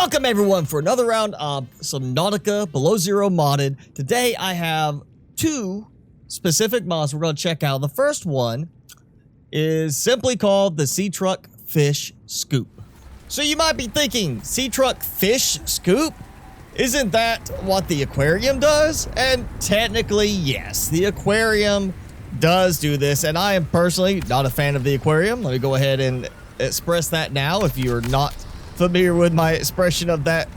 Welcome everyone for another round of Subnautica Below Zero modded. Today I have two specific mods we're going to check out. The first one is simply called the Seatruck Fish Scoop. So you might be thinking, Seatruck Fish Scoop? Isn't that what the Aquarium does? And technically, yes, the Aquarium does do this, and I am personally not a fan of the Aquarium. Let me go ahead and express that now if you're not familiar with my expression of that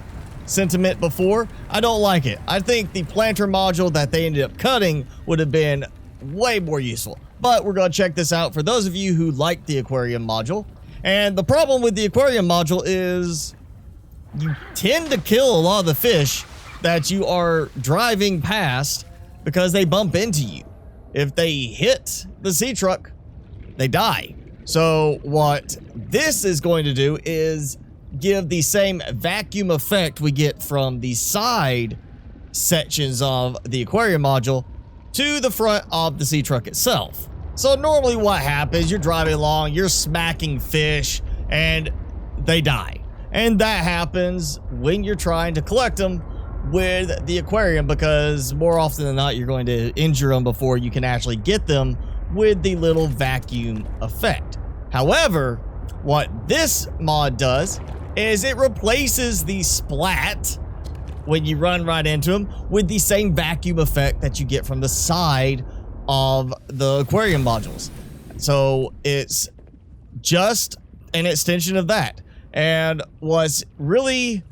sentiment before. I don't like it. I think the planter module that they ended up cutting would have been way more useful. But we're going to check this out for those of you who like the Aquarium module. And the problem with the Aquarium module is you tend to kill a lot of the fish that you are driving past because they bump into you. If they hit the Seatruck, they die. So what this is going to do is give the same vacuum effect we get from the side sections of the Aquarium module to the front of the Seatruck itself. So normally what happens, you're driving along, you're smacking fish, and they die. And that happens when you're trying to collect them with the Aquarium, because more often than not, you're going to injure them before you can actually get them with the little vacuum effect. However, what this mod does is it replaces the splat when you run right into them with the same vacuum effect that you get from the side of the Aquarium modules. So it's just an extension of that. And what's really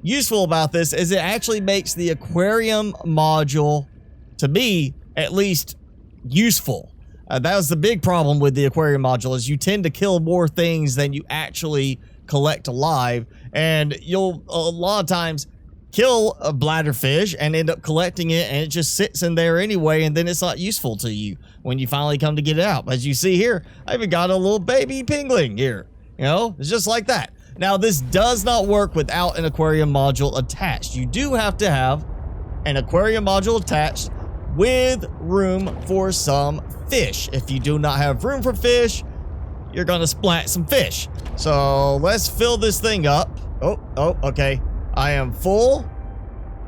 useful about this is it actually makes the Aquarium module, to me at least, useful. That was the big problem with the Aquarium module, is you tend to kill more things than you actually collect alive, and you'll a lot of times kill a bladderfish and end up collecting it, and it just sits in there anyway, and then it's not useful to you when you finally come to get it out. As you see here, I even got a little baby pingling here. You know, it's just like that. Now, this does not work without an Aquarium module attached. You do have to have an Aquarium module attached with room for some fish. If you do not have room for fish, you're gonna splat some fish. So let's fill this thing up. Oh, okay. I am full.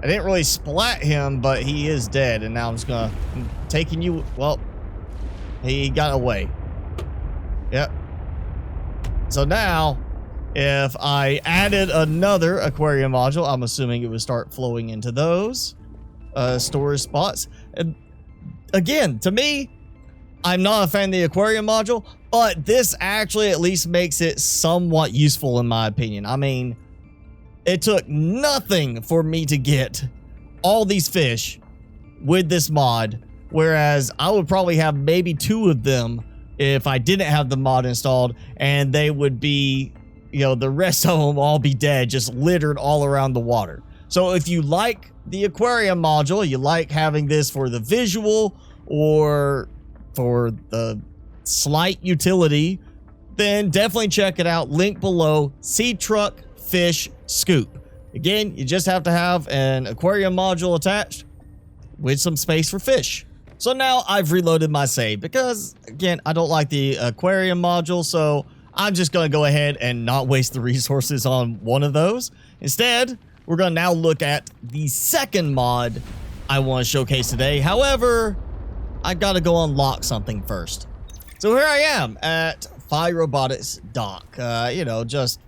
I didn't really splat him, but he is dead. And now I'm taking you. Well, he got away. Yep. So now, if I added another Aquarium module, I'm assuming it would start flowing into those storage spots. And again, to me, I'm not a fan of the Aquarium module, but this actually at least makes it somewhat useful in my opinion. I mean, it took nothing for me to get all these fish with this mod, whereas I would probably have maybe 2 of them if I didn't have the mod installed, and they would be, you know, the rest of them all be dead, just littered all around the water. So if you like the Aquarium module, you like having this for the visual or for the slight utility, then definitely check it out. Link below, Seatruck Fish Scoop. Again, you just have to have an Aquarium module attached with some space for fish. So now I've reloaded my save because, again, I don't like the Aquarium module, so I'm just going to go ahead and not waste the resources on one of those. Instead, we're going to now look at the second mod I want to showcase today. However, I've got to go unlock something first. So here I am at Robotics dock, you know, just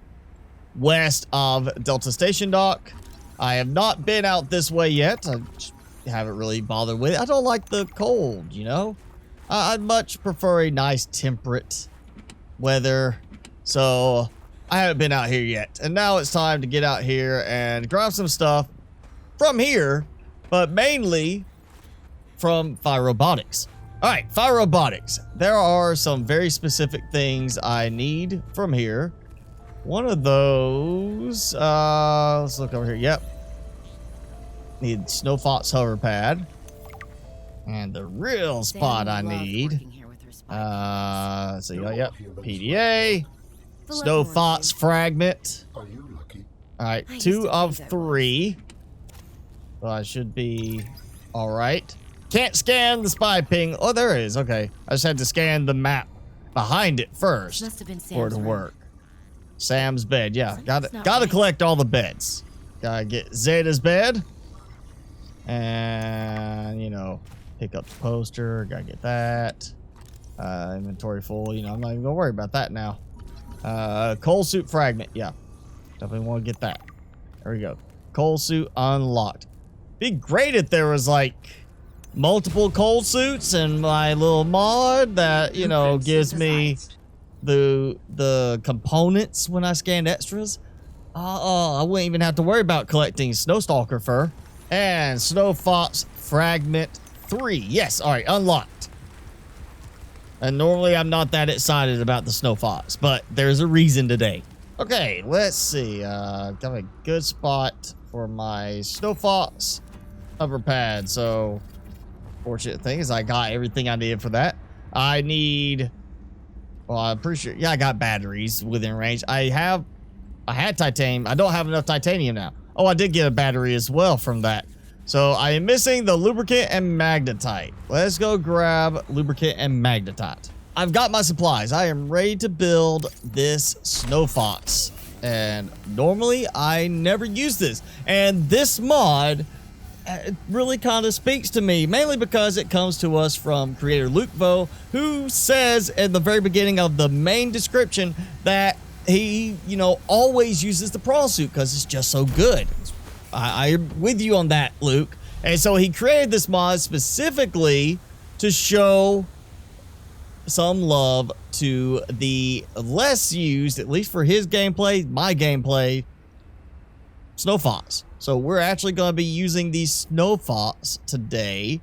west of Delta Station dock. I have not been out this way yet. I haven't really bothered with it. I don't like the cold, you know. I'd much prefer a nice temperate weather. So I haven't been out here yet. And now it's time to get out here and grab some stuff from here, but mainly from Robotics. All right, Robotics. There are some very specific things I need from here. One of those, let's look over here. Yep. Need Snowfox hover pad. And the real spot I need, let's see, yep, PDA, Snowfox fragment. All right, 2 of 3. So I should be all right. Can't scan the spy ping. Oh, there it is. Okay. I just had to scan the map behind it first for it to work. Sam's bed. Yeah, Something's gotta not right. collect all the beds. Gotta get Zeta's bed. And, you know, pick up the poster. Gotta get that. Inventory full. You know, I'm not even gonna worry about that now. Coal suit fragment. Yeah, definitely want to get that. There we go. Coal suit unlocked. Be great if there was like multiple coal suits and my little mod that, you know, gives me the components when I scan extras. I wouldn't even have to worry about collecting Snowstalker fur. And Snowfox fragment 3. Yes, all right, unlocked. And normally I'm not that excited about the Snowfox, but there's a reason today. Okay, let's see. Got a good spot for my Snowfox hover pad. So, fortunate thing is I got everything I needed for that. I need, well, I'm pretty sure, yeah, I got batteries within range. I had titanium. I don't have enough titanium now. Oh, I did get a battery as well from that. So I am missing the lubricant and magnetite. Let's go grab lubricant and magnetite. I've got my supplies. I am ready to build this Snowfox. And normally I never use this. And this mod really kind of speaks to me, mainly because it comes to us from creator Lukevo, who says at the very beginning of the main description that he, you know, always uses the prawn suit because it's just so good. I'm with you on that, Luke. And so he created this mod specifically to show some love to the less used, at least for his gameplay, my gameplay, Snowfox. So we're actually going to be using the Snowfox today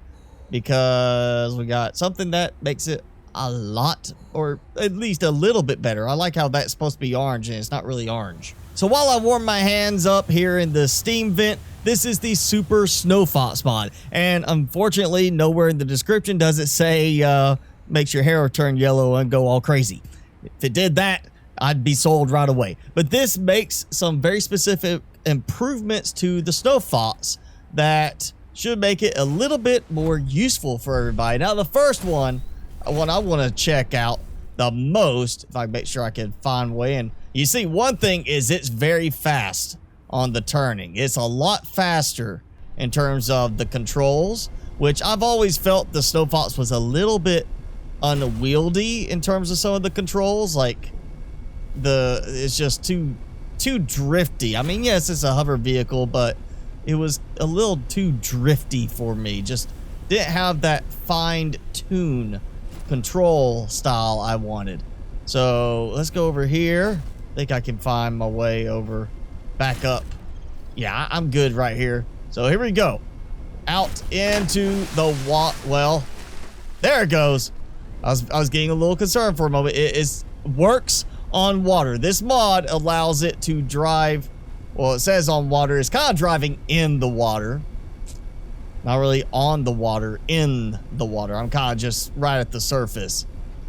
because we got something that makes it a lot, or at least a little bit better. I like how that's supposed to be orange and it's not really orange. So while I warm my hands up here in the steam vent, this is the Super Snowfox mod. And unfortunately, nowhere in the description does it say makes your hair turn yellow and go all crazy. If it did that, I'd be sold right away. But this makes some very specific improvements to the Snowfox that should make it a little bit more useful for everybody. Now, the first one, what I want to check out the most, if I make sure I can find a way in. You see, one thing is it's very fast on the turning. It's a lot faster in terms of the controls, which I've always felt the Snowfox was a little bit unwieldy in terms of some of the controls. Like it's just too drifty. I mean, yes, it's a hover vehicle, but it was a little too drifty for me. Just didn't have that fine tune control style I wanted. So let's go over here. I think I can find my way over back up. Yeah, I'm good right here. So here we go. Out into the well, there it goes. I was getting a little concerned for a moment. It works on water. This mod allows it to drive, well, it says on water. It's kind of driving in the water. Not really on the water, in the water. I'm kind of just right at the surface.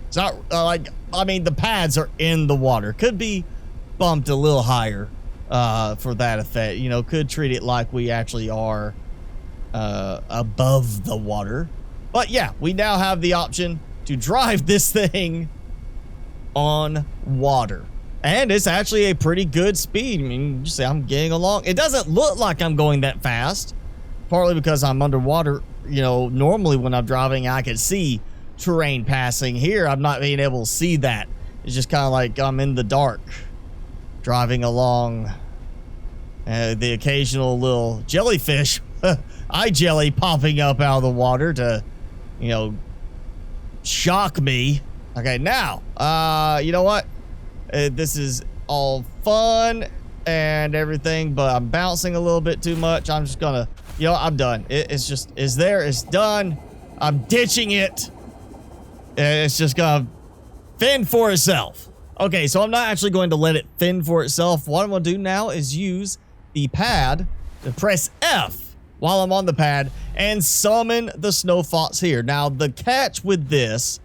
It's not like, I mean, the pads are in the water. Could be bumped a little higher for that effect. You know, could treat it like we actually are above the water. But yeah, we now have the option to drive this thing on water. And it's actually a pretty good speed. I mean, you see, I'm getting along. It doesn't look like I'm going that fast. Partly because I'm underwater. You know, normally when I'm driving, I can see terrain passing. Here, I'm not being able to see that. It's just kind of like I'm in the dark, driving along. The occasional little jellyfish, eye jelly popping up out of the water to, you know, shock me. Okay, now, you know what? This is all fun and everything, but I'm bouncing a little bit too much. I'm just gonna, you know, I'm done. It's there, it's done. I'm ditching it. It's just gonna fend for itself. Okay, so I'm not actually going to let it fend for itself. What I'm gonna do now is use the pad to press F while I'm on the pad and summon the Snowfox here. Now, the catch with this,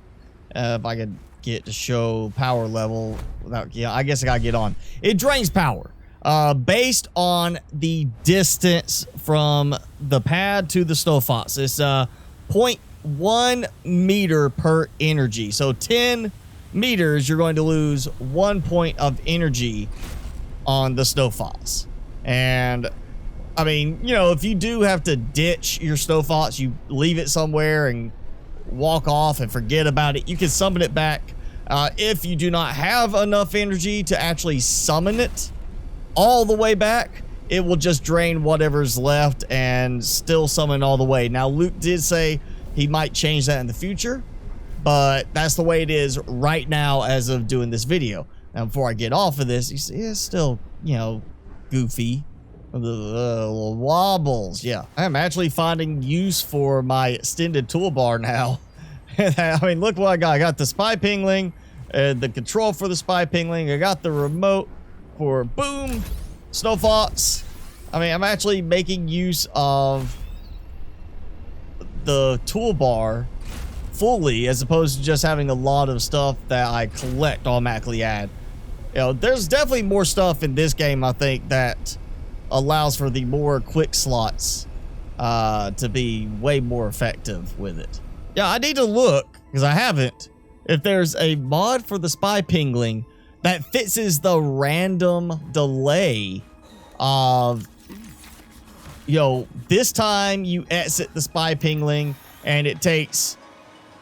if I could get to show power level without, yeah, I guess I gotta get on. It drains power. Based on the distance from the pad to the Snowfox. It's 0.1 meter per energy. So 10 meters, you're going to lose 1 point of energy on the Snowfox. And I mean, you know, if you do have to ditch your Snowfox, you leave it somewhere and walk off and forget about it, you can summon it back. If you do not have enough energy to actually summon it all the way back, it will just drain whatever's left and still summon all the way. Now, Luke did say he might change that in the future, but that's the way it is right now as of doing this video. Now, before I get off of this, you see it's still, you know, goofy. The little wobbles. Yeah, I'm actually finding use for my extended toolbar now. I mean, look what I got. I got the Spy Pingling, the control for the Spy Pingling. I got the remote for boom, Snowfox. I mean, I'm actually making use of the toolbar fully, as opposed to just having a lot of stuff that I collect automatically add. You know, there's definitely more stuff in this game, I think, that allows for the more quick slots to be way more effective with it. Yeah, I need to look, because I haven't, if there's a mod for the Spy Pingling that fixes the random delay of, you know, this time you exit the Spy Pingling and it takes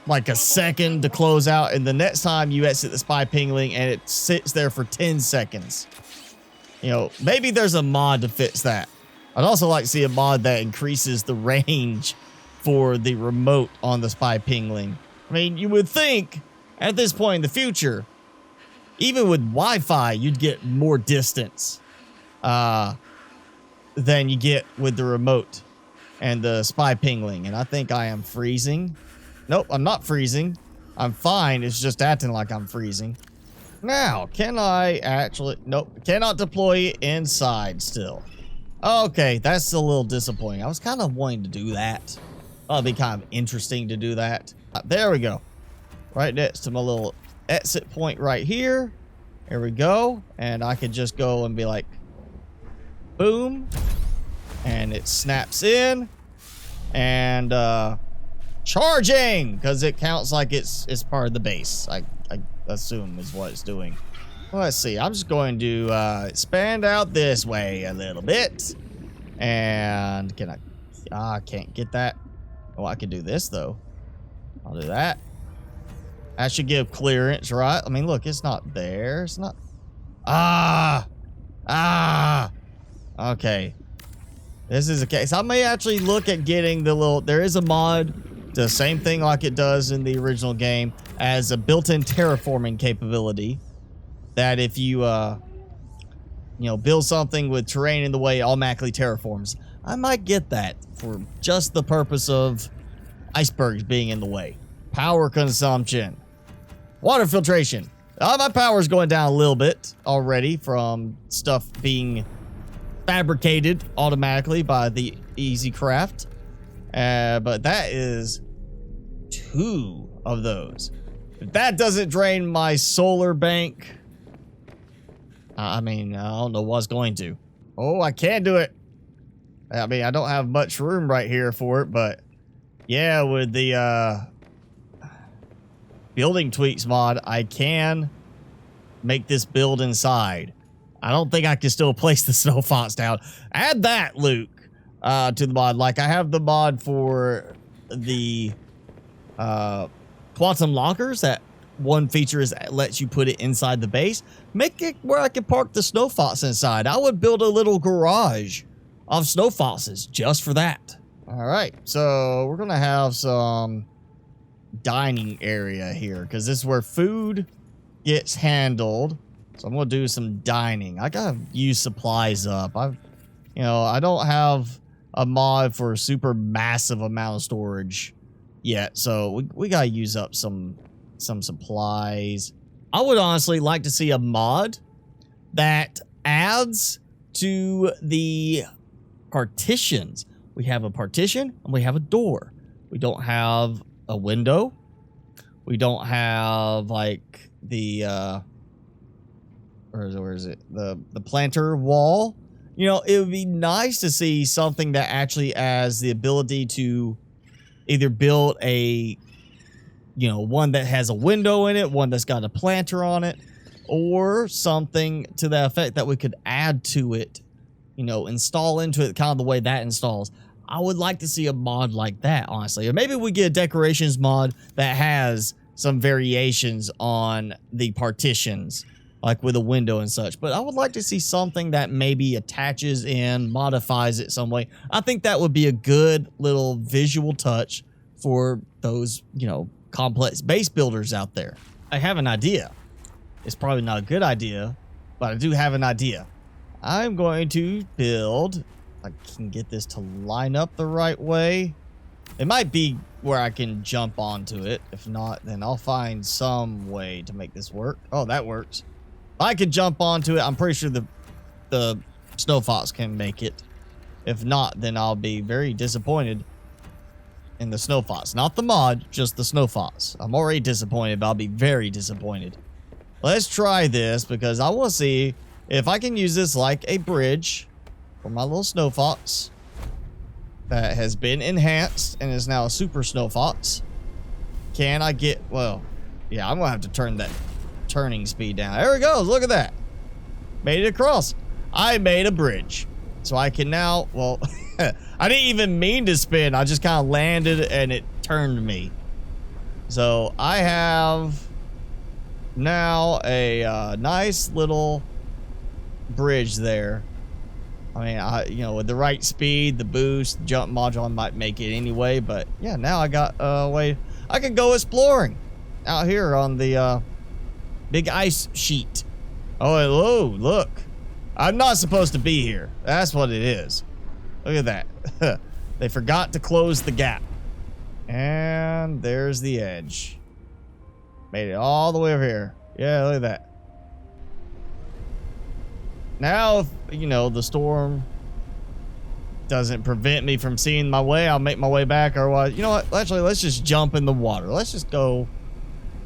like a second to close out, and the next time you exit the Spy Pingling and it sits there for 10 seconds. You know, maybe there's a mod to fix that. I'd also like to see a mod that increases the range for the remote on the Spy Pingling. I mean, you would think at this point in the future, even with Wi-Fi, you'd get more distance than you get with the remote and the Spy Pingling. And I think I am freezing. Nope, I'm not freezing. I'm fine. It's just acting like I'm freezing. Now, can I actually... Nope, cannot deploy it inside still. Okay, that's a little disappointing. I was kind of wanting to do that. That'd be kind of interesting to do that. There we go. Right next to my little exit point right here. There we go. And I could just go and be like, boom. And it snaps in. And charging, because it counts like it's part of the base. I assume is what it's doing. Well, let's see. I'm just going to expand out this way a little bit. And can I can't get that. Oh, I can do this though. I'll do that. That should give clearance, right? I mean, look, it's not there. It's not. Okay. This is a case. I may actually look at getting the little. There is a mod, the same thing like it does in the original game, as a built-in terraforming capability. That if you, you know, build something with terrain in the way, it automatically terraforms. I might get that for just the purpose of icebergs being in the way. Power consumption. Water filtration. My power's going down a little bit already from stuff being fabricated automatically by the Easy Craft. But that is 2 of those. If that doesn't drain my solar bank, I mean, I don't know what's going to. Oh, I can do it. I mean, I don't have much room right here for it, but yeah, with the building tweaks mod, I can make this build inside. I don't think I can still place the Snowfox down. Add that, Luke, to the mod. Like, I have the mod for the quantum lockers. That one feature is lets you put it inside the base. Make it where I can park the Snowfox inside. I would build a little garage of Snowfoxes just for that. All right, so we're gonna have some dining area here because this is where food gets handled. So I'm gonna do some dining. I gotta use supplies up. You know, I don't have a mod for a super massive amount of storage yet, so we gotta use up some supplies. I would honestly like to see a mod that adds to the partitions. We have a partition and we have a door. We don't have a window. We don't have like the where is it? The planter wall. You know, it would be nice to see something that actually has the ability to either build a you know, one that has a window in it, one that's got a planter on it, or something to that effect that we could add to it, you know, install into it kind of the way that installs. I would like to see a mod like that, honestly. Or maybe we get a decorations mod that has some variations on the partitions, like with a window and such. But I would like to see something that maybe attaches in, modifies it some way. I think that would be a good little visual touch for those, you know, complex base builders out there. I have an idea. It's probably not a good idea, but I do have an idea. I'm going to build, I can get this to line up the right way. It might be where I can jump onto it. If not, then I'll find some way to make this work. Oh, that works. If I could jump onto it, I'm pretty sure the Snowfox can make it. If not, then I'll be very disappointed in the Snowfox. Not the mod, just the Snowfox. I'm already disappointed, but I'll be very disappointed. Let's try this because I want to see if I can use this like a bridge for my little Snowfox that has been enhanced and is now a super Snowfox. Can I get, well, yeah, I'm going to have to turn that turning speed down. There we go. Look at that. Made it across. I made a bridge. So I can now, well, I didn't even mean to spin. I just kind of landed and it turned me. So I have now a nice little bridge there. I mean, you know, with the right speed, the boost, the jump module, I might make it anyway. But yeah, now I got a way. I can go exploring out here on the big ice sheet. Oh, hello, look. I'm not supposed to be here. That's what it is. Look at that. They forgot to close the gap. And there's the edge. Made it all the way over here. Yeah, look at that. Now, if, you know, the storm doesn't prevent me from seeing my way, I'll make my way back. Or what? You know what? Actually, let's just jump in the water. Let's just go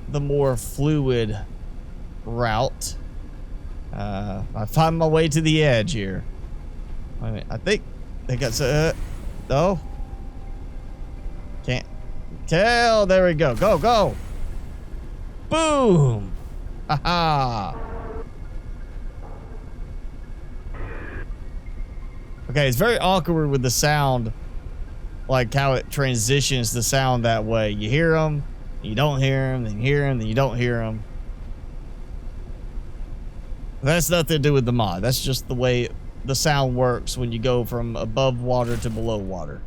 the more fluid route. I find my way to the edge here. I mean, I think they got no. Can't tell. There we go. Go, go. Boom. Haha. Okay, it's very awkward with the sound, like how it transitions the sound that way. You hear them, you don't hear them, then you hear them, then you don't hear them. That's nothing to do with the mod. That's just the way the sound works when you go from above water to below water.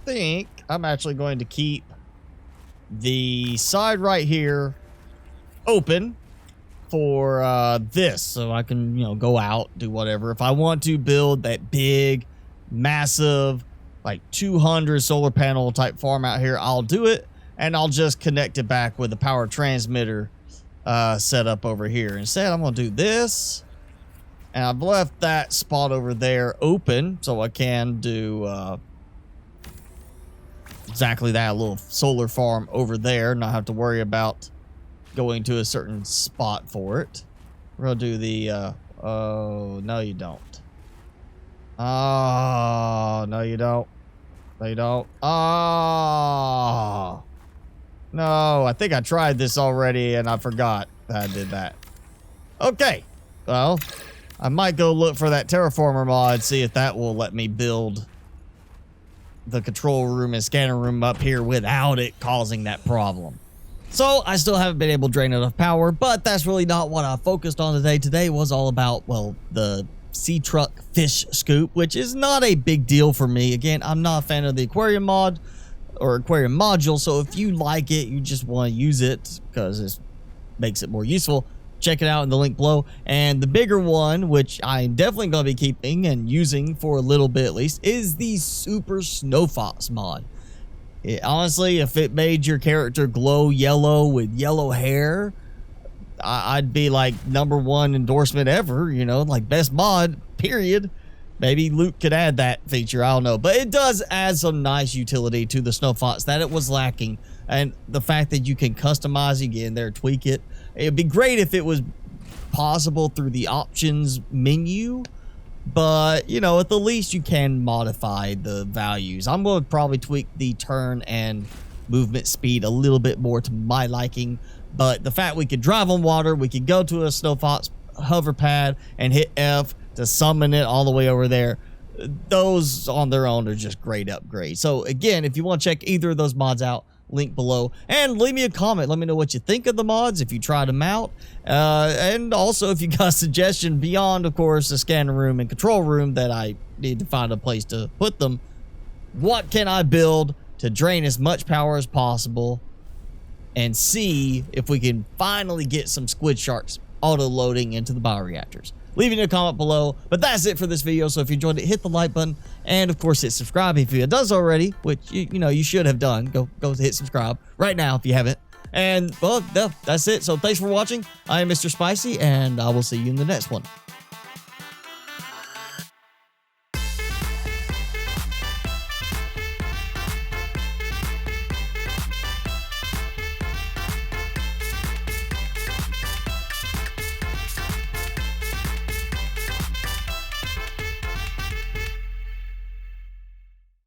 I think I'm actually going to keep the side right here open for this, so I can, you know, go out, do whatever. If I want to build that big, massive, like 200 solar panel type farm out here, I'll do it, and I'll just connect it back with a power transmitter set up over here. Instead, I'm going to do this, and I've left that spot over there open so I can do exactly that, a little solar farm over there, not have to worry about going to a certain spot for it. We're gonna do the oh, no you don't. Oh, no you don't. No you don't. Oh no, I think I tried this already and I forgot that I did that. Okay, well, I might go look for that terraformer mod, see if that will let me build the control room and scanner room up here without it causing that problem. So I still haven't been able to drain enough power, but that's really not what I focused on today. Today was all about, well, the Seatruck fish scoop, which is not a big deal for me. Again, I'm not a fan of the aquarium mod or aquarium module, so if you like it, you just want to use it because it makes it more useful, check it out in the link below. And the bigger one, which I'm definitely going to be keeping and using for a little bit at least, is the Super Snowfox mod. Honestly, if it made your character glow yellow with yellow hair, I'd be like #1 endorsement ever, you know, like best mod, period. Maybe Luke could add that feature, I don't know. But it does add some nice utility to the Snowfox that it was lacking. And the fact that you can customize, you get in there, tweak it. It'd be great if it was possible through the options menu. But, you know, at the least you can modify the values. I'm going to probably tweak the turn and movement speed a little bit more to my liking. But the fact we could drive on water, we could go to a Snowfox hover pad and hit F to summon it all the way over there. Those on their own are just great upgrades. So again, if you want to check either of those mods out, link below, and leave me a comment. Let me know what you think of the mods, if you tried them out, and also if you got a suggestion beyond, of course, the scanner room and control room that I need to find a place to put them. What can I build to drain as much power as possible and see if we can finally get some squid sharks auto-loading into the bioreactors? Leave me a comment below. But that's it for this video. So if you enjoyed it, hit the like button, and of course hit subscribe if you does already, which you know you should have done. Go hit subscribe right now if you haven't. And well, that's it. So thanks for watching. I am Mr. Spicy, and I will see you in the next one.